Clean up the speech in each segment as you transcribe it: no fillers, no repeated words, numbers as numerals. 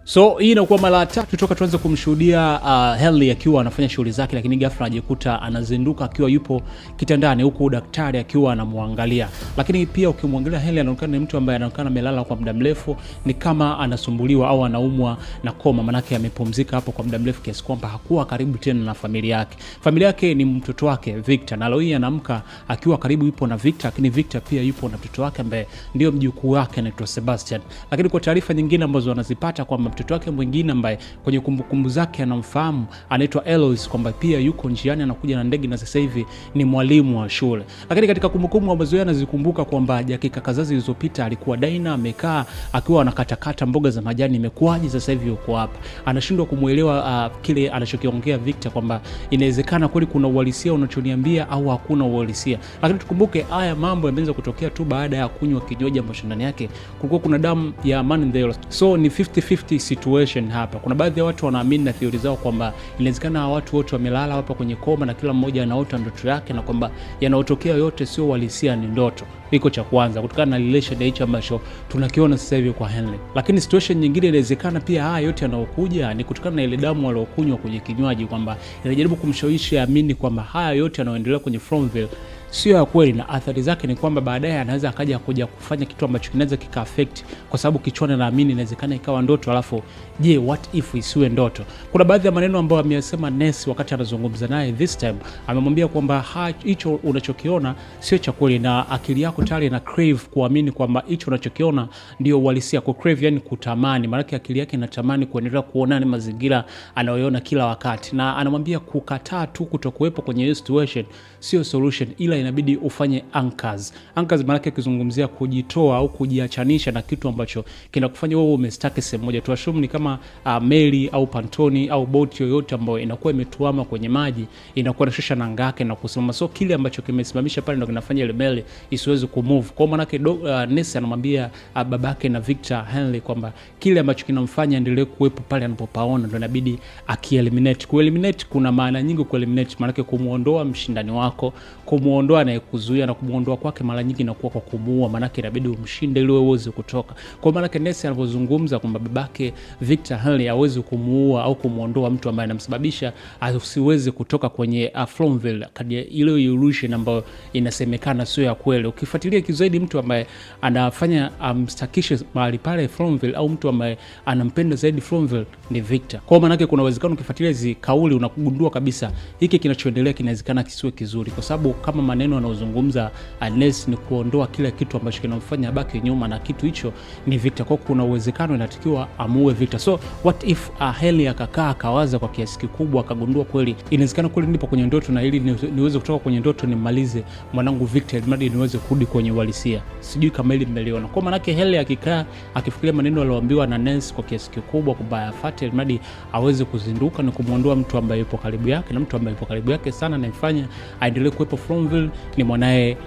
So hii inakuwa mara ya tatu toka tuanze kumshuhudia Henley akiwa anafanya shughuli zake, lakini ghafla anajikuta anazinduka akiwa yupo kitandani huku daktari akiwa anamwangalia. Lakini pia ukimwangalia Henley anaonekana ni mtu ambaye anaonekana amelala kwa muda mrefu, ni kama anasumbuliwa au anaumwa na koma, manake amepumzika hapo kwa muda mrefu kiasi kwamba hakuwa karibu tena na familia yake. Familia yake ni mtoto wake Victor, na leo hii anaamka akiwa karibu yupo na Victor, lakini Victor pia yupo na mtoto wake ambaye ndio mjukuu wake anaitwa Sebastian. Lakini kwa taarifa nyingine ambazo wanazipata kwamba mtoto wake mwingine ambaye kwenye kumbukumbu zake anamfahamu anaitwa Eloise, kwamba pia yuko njiani anakuja na ndege na sasa hivi ni mwalimu wa shule. Lakini katika kumbukumbu ambazo yeye anazikumbuka kwamba dakika kadhaa zilizopita alikuwa Daina amekaa akiwa anakatakata mboga za majani, imekuaje sasa hivi yuko hapa. Anashindwa kumuelewa kile anachokiongea Victor, kwamba inawezekana kweli kuna uhalisia unachoniambia au hakuna uhalisia. Lakini tukumbuke haya mambo yameanza kutokea tu baada ya kunywa kinywaji ambacho ndani yake kulikuwa kuna damu ya man in the yellow. So ni 50-50 situation hapa. Kuna baadhi ya watu wanaamini na theory zao kwamba inawezekana watu wote wamelala hapa kwenye koma na kila mmoja anaota ndoto yake, na kwamba yanayotokea yote sio uhalisia, ni ndoto. Iko cha kwanza kutokana na relation hicho ambacho tunakiona sasa hivi kwa Henley. Lakini situation nyingine inawezekana pia haya yote yanayokuja ni kutokana na ile damu aliyokunywa kwenye kinywaji, kwamba inajaribu kumshawishi aamini kwamba haya yote yanayoendelea kwenye Fromville sio ya kweli, na athari zake ni kwamba baadaye anaweza kuja kufanya kitu ambacho kinaweza kika affect, kwa sababu kichwani naamini inawezekana ikawa ndoto, alafu je, what if isiwe ndoto? Kuna baadhi ya maneno ambayo ameyasema Ness wakati anazungumza naye this time. Amemwambia kwamba hicho unachokiona sio cha kweli, na akili yako tayari ina crave kuamini kwamba hicho unachokiona ndio uhalisia. Kwa crave yani kutamani, maana akili yake inatamani kuendelea kuona ni mazingira anayoona kila wakati, na anamwambia kukataa tu kutokuwepo kwenye hiyo situation sio solution, ila inabidi ufanye anchors. Anchors maana yake kuzungumzia kujitoa au kujiachanisha na kitu ambacho kinakufanya wewe umestaki sehemu moja. Tuashumu ni kama meli au pantoni au boti yoyote ambayo inakuwa imetuama kwenye maji, inakuwa inashusha nanga yake na kusimama. So kile ambacho kimesimamisha pale ndio kinafanya ile meli isiweze kumove. Kwa maana yake Ness anamwambia babake na Victor Henley kwamba kile ambacho kinamfanya endelee kuwepo pale anapopaona ndio inabidi akieliminate. Kueliminate kuna maana nyingi. Kueliminate maana yake kumuondoa mshindani wako, kumuondoa anayekuzuia, na kumuondoa kwake mara nyingi inakuwa kwa kumuua, maana yake inabidi umshinde ili uweze kutoka. Kwa maana yake Ness anapozungumza kwamba babake Victor Henley hawezi kumuua au kumuondoa mtu ambaye anamsababisha asiweze kutoka kwenye Fromville, kadi ile illusion ambayo inasemekana sio ya kweli. Ukifuatilia kizaidi mtu ambaye anafanya amstakishe mahali pale Fromville au mtu ambaye anampenda zaidi Fromville ni Victor. Kwa maana yake kuna uwezekano ukifuatilia hizo kauli unakugundua kabisa hiki kinachoendelea kinawezekana kisiwe kizuri, kwa sababu kama maneno anayozungumza Ness ni kuondoa kila kitu ambacho kinamfanya baki nyuma, na kitu hicho ni Victor. Kwa kuna uwezekano inatakiwa amuue Victor. So what if Henley akakaa akawaza kwa kiasi kikubwa akagundua kweli inawezekana kweli nipo kwenye ndoto, na ili niweze kutoka kwenye ndoto nimalize mwanangu Victor ili niweze kurudi kwenye uhalisia. Sijui kama hili mmeliona. Kwa maana yake Henley akikaa akifikiria maneno aliyoambiwa na Ness kwa kiasi kikubwa kwamba afuate ili aweze kuzinduka na kumuondoa mtu ambaye yupo karibu yake, na mtu ambaye yupo karibu yake sana na mfanya aendelee kuwepo Fromville ni mwanae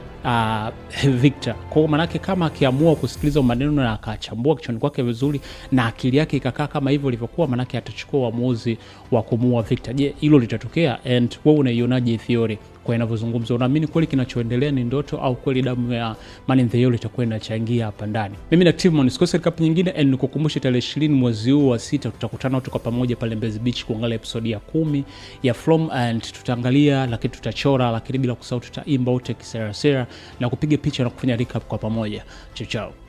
Victor. Kwa maana yake kama akiamua kusikiliza maneno na akachambua kichwani kwake vizuri na akili yake ikakaa kama hivyo ilivyokuwa, maana yake atachukua uamuzi wa kumuua Victor. Je, hilo litatokea? And wewe unaionaje theory kwa inavyozungumza? Unaamini kweli kinachoendelea ni ndoto, au kweli damu ya man in the yellow itakuwa inachangia hapa ndani? Mimi na Timon nisikose cup nyingine, and nikukumbushe tarehe 20 mwezi huu wa 6 tutakutana wote kwa pamoja pale Mbezi Beach kuangalia episode ya 10 ya From, and tutaangalia, lakini tutachora, lakini bila kusahau tutaimba wote kisera na kupiga picha na kufanya recap kwa pamoja. Chao chao.